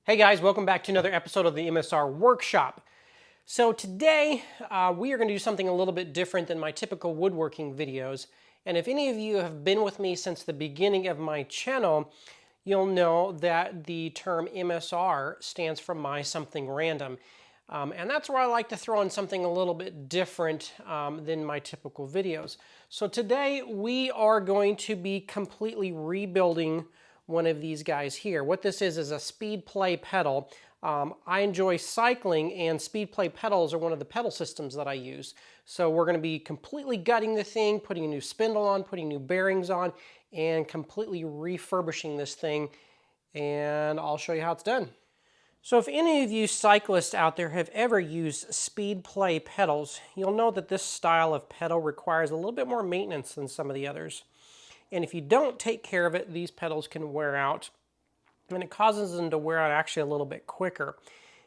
Hey guys, welcome back to another episode of the MSR Workshop. So today we are going to do something a little bit different than my typical woodworking videos. And if any of you have been with me since the beginning of my channel, you'll know that the term MSR stands for My Something Random. And that's where I like to throw in something a little bit different than my typical videos. So today we are going to be completely rebuilding one of these guys here. What this is a SpeedPlay pedal. I enjoy cycling, and SpeedPlay pedals are one of the pedal systems that I use. So we're going to be completely gutting the thing, putting a new spindle on, putting new bearings on, and completely refurbishing this thing, and I'll show you how it's done. So if any of you cyclists out there have ever used SpeedPlay pedals, you'll know that this style of pedal requires a little bit more maintenance than some of the others. And if you don't take care of it, these pedals can wear out, and it causes them to wear out actually a little bit quicker.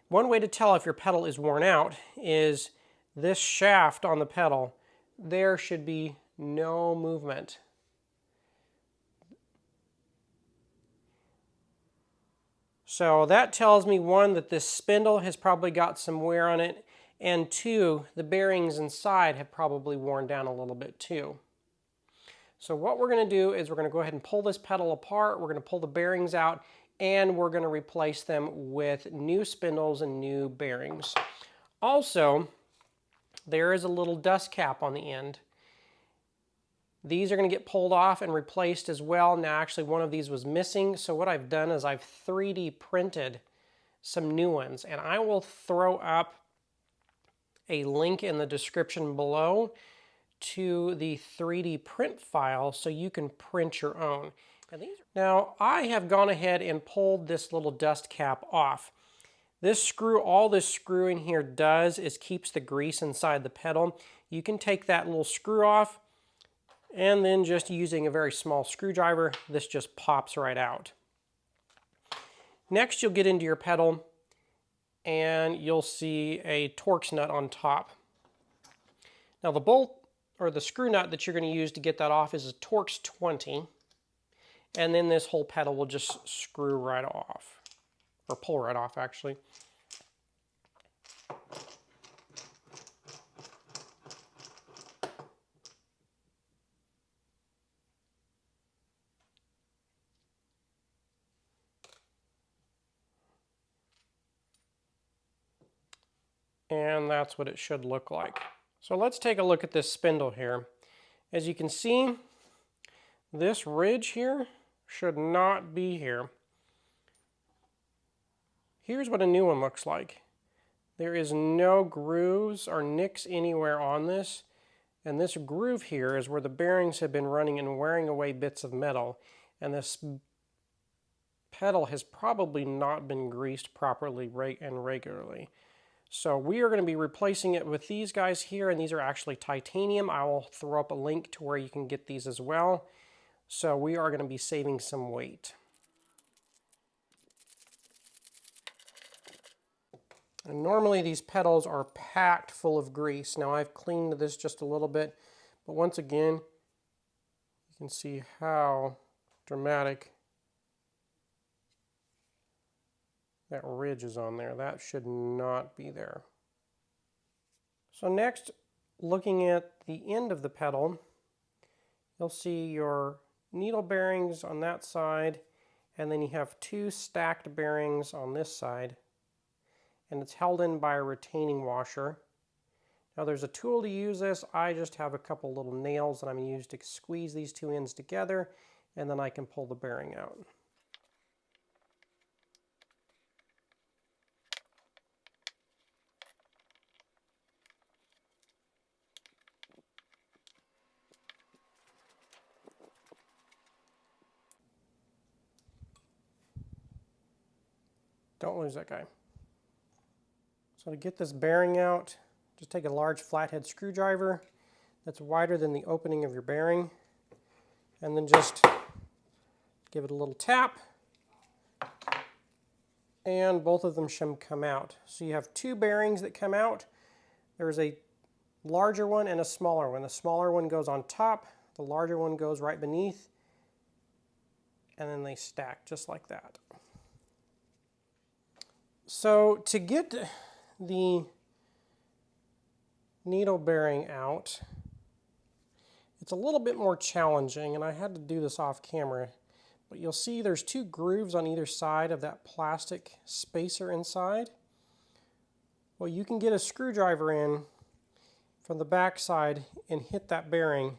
One way to tell if your pedal is worn out is this shaft on the pedal. There should be no movement. So that tells me, one, that this spindle has probably got some wear on it, and two, the bearings inside have probably worn down a little bit too. So what we're going to do is we're going to go ahead and pull this pedal apart, we're going to pull the bearings out, and we're going to replace them with new spindles and new bearings. Also, there is a little dust cap on the end. These are going to get pulled off and replaced as well. Now actually one of these was missing, so what I've done is I've 3D printed some new ones, and I will throw up a link in the description below to the 3D print file so you can print your own. Now I have gone ahead and pulled this little dust cap off. This screw, all this screwing here does is keeps the grease inside the pedal. You can take that little screw off, and then just using a very small screwdriver, this just pops right out. Next you'll get into your pedal and you'll see a Torx nut on top. Now the bolt or the screw nut that you're going to use to get that off is a Torx 20, and then this whole pedal will just screw right off, or pull right off actually. And that's what it should look like. So let's take a look at this spindle here. As you can see, this ridge here should not be here. Here's what a new one looks like. There is no grooves or nicks anywhere on this, and this groove here is where the bearings have been running and wearing away bits of metal, and this pedal has probably not been greased properly and regularly. So we are going to be replacing it with these guys here, and these are actually titanium. I will throw up a link to where you can get these as well. So we are going to be saving some weight. And normally these pedals are packed full of grease. Now I've cleaned this just a little bit, but once again, you can see how dramatic that ridge is on there. That should not be there. So next, looking at the end of the pedal, you'll see your needle bearings on that side, and then you have two stacked bearings on this side, and it's held in by a retaining washer. Now there's a tool to use this. I just have a couple little nails that I'm going to use to squeeze these two ends together, and then I can pull the bearing out. Don't lose that guy. So to get this bearing out, just take a large flathead screwdriver that's wider than the opening of your bearing, and then just give it a little tap, and both of them should come out. So you have two bearings that come out. There's a larger one and a smaller one. The smaller one goes on top, the larger one goes right beneath, and then they stack just like that. So to get the needle bearing out, it's a little bit more challenging, and I had to do this off camera. But you'll see there's 2 grooves on either side of that plastic spacer inside. Well, you can get a screwdriver in from the back side and hit that bearing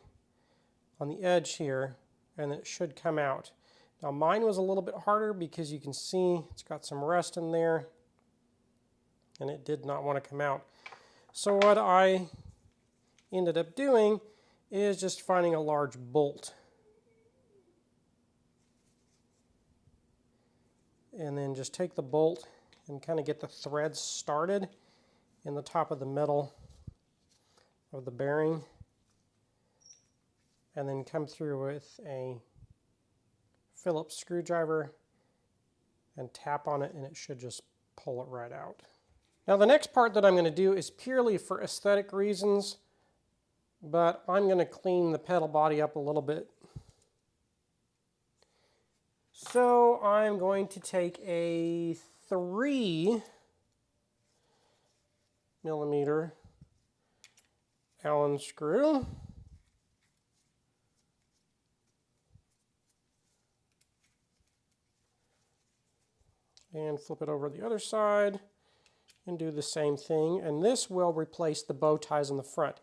on the edge here, and it should come out. Now mine was a little bit harder because you can see it's got some rust in there, and it did not want to come out. So what I ended up doing is just finding a large bolt. And then just take the bolt and kind of get the threads started in the top of the metal of the bearing. And then come through with a Phillips screwdriver and tap on it, and it should just pull it right out. Now the next part that I'm going to do is purely for aesthetic reasons, but I'm going to clean the pedal body up a little bit. So I'm going to take a 3mm Allen screw, and flip it over the other side and do the same thing, and this will replace the bow ties in the front.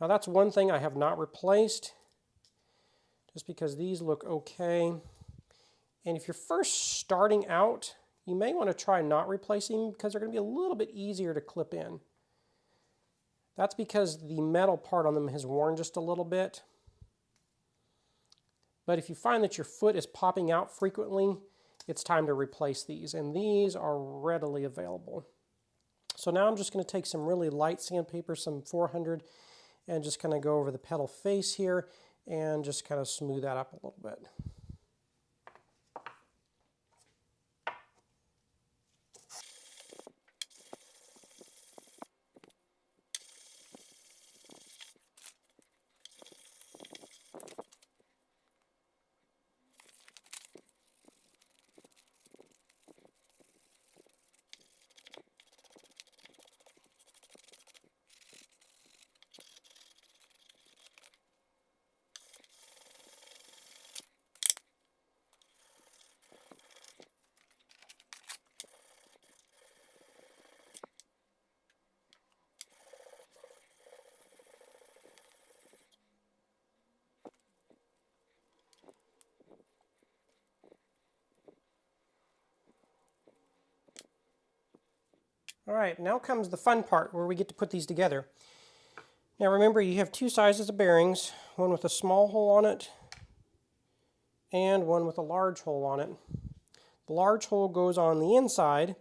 Now that's one thing I have not replaced, just because these look okay. And if you're first starting out, you may want to try not replacing them because they're going to be a little bit easier to clip in. That's because the metal part on them has worn just a little bit. But if you find that your foot is popping out frequently, it's time to replace these, and these are readily available. So now I'm just going to take some really light sandpaper, some 400, and just kind of go over the pedal face here and just kind of smooth that up a little bit. All right, now comes the fun part where we get to put these together. Now remember, you have 2 sizes of bearings, one with a small hole on it and one with a large hole on it. The large hole goes on the inside,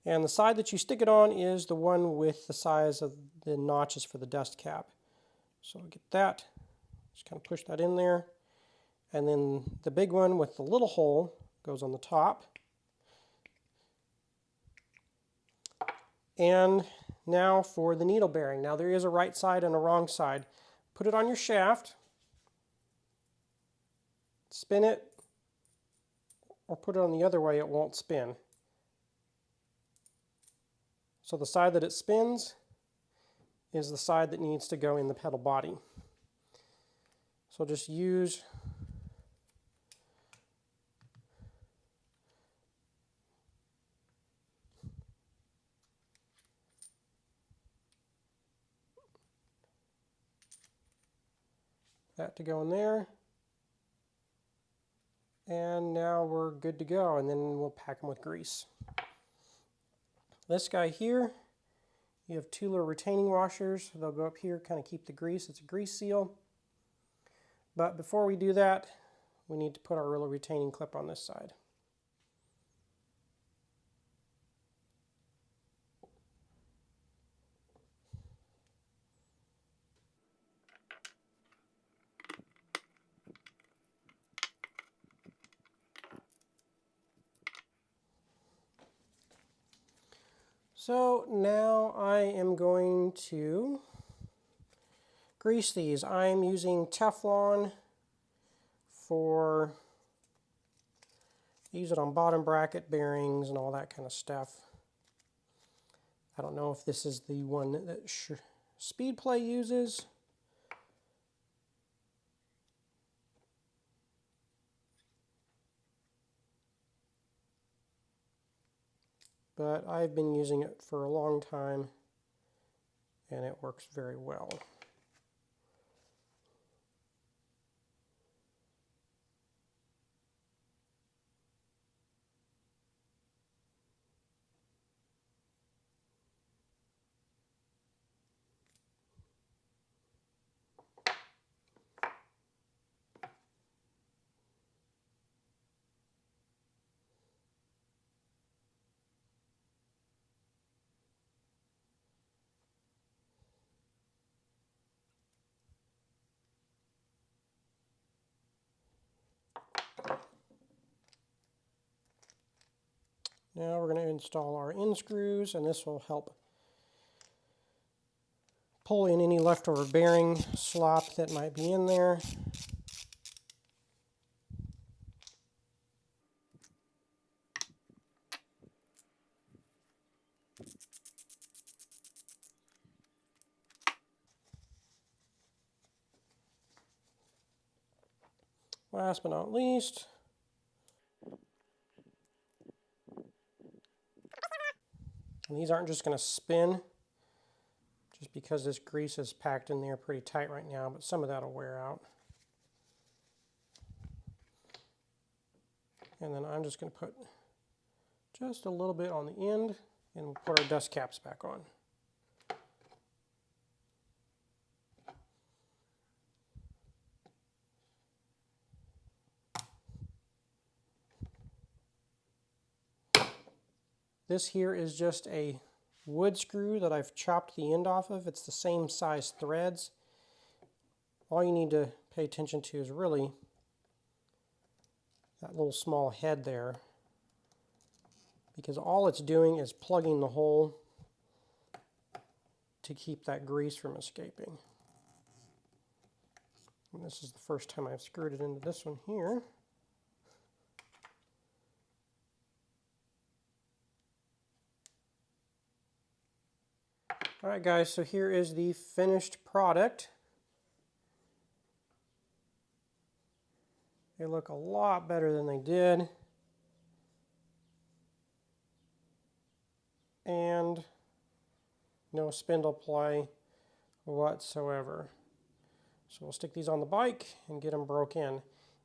and the side that you stick it on is the one with the size of the notches for the dust cap. So get that, just kind of push that in there, and then the big one with the little hole goes on the top. And now for the needle bearing. Now there is a right side and a wrong side. Put it on your shaft, spin it, or put it on the other way, it won't spin. So the side that it spins is the side that needs to go in the pedal body. So just use that to go in there, and now we're good to go, and then we'll pack them with grease. This guy here, you have 2 little retaining washers. They'll go up here, kind of keep the grease. It's a grease seal. But before we do that, we need to put our little retaining clip on this side. So now I am going to grease these. I'm using Teflon use it on bottom bracket bearings and all that kind of stuff. I don't know if this is the one that SpeedPlay uses. But I've been using it for a long time and it works very well. Now we're going to install our end screws, and this will help pull in any leftover bearing slop that might be in there. Last but not least, and these aren't just going to spin just because this grease is packed in there pretty tight right now, but some of that will wear out. And then I'm just going to put just a little bit on the end, and we'll put our dust caps back on. This here is just a wood screw that I've chopped the end off of. It's the same size threads. All you need to pay attention to is really that little small head there, because all it's doing is plugging the hole to keep that grease from escaping. And this is the first time I've screwed it into this one here. Alright guys, so here is the finished product. They look a lot better than they did. And no spindle play whatsoever. So we'll stick these on the bike and get them broke in.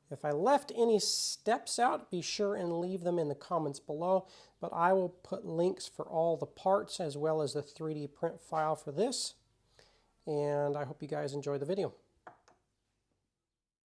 If I left any steps out, be sure and leave them in the comments below, but I will put links for all the parts as well as the 3D print file for this. And I hope you guys enjoy the video.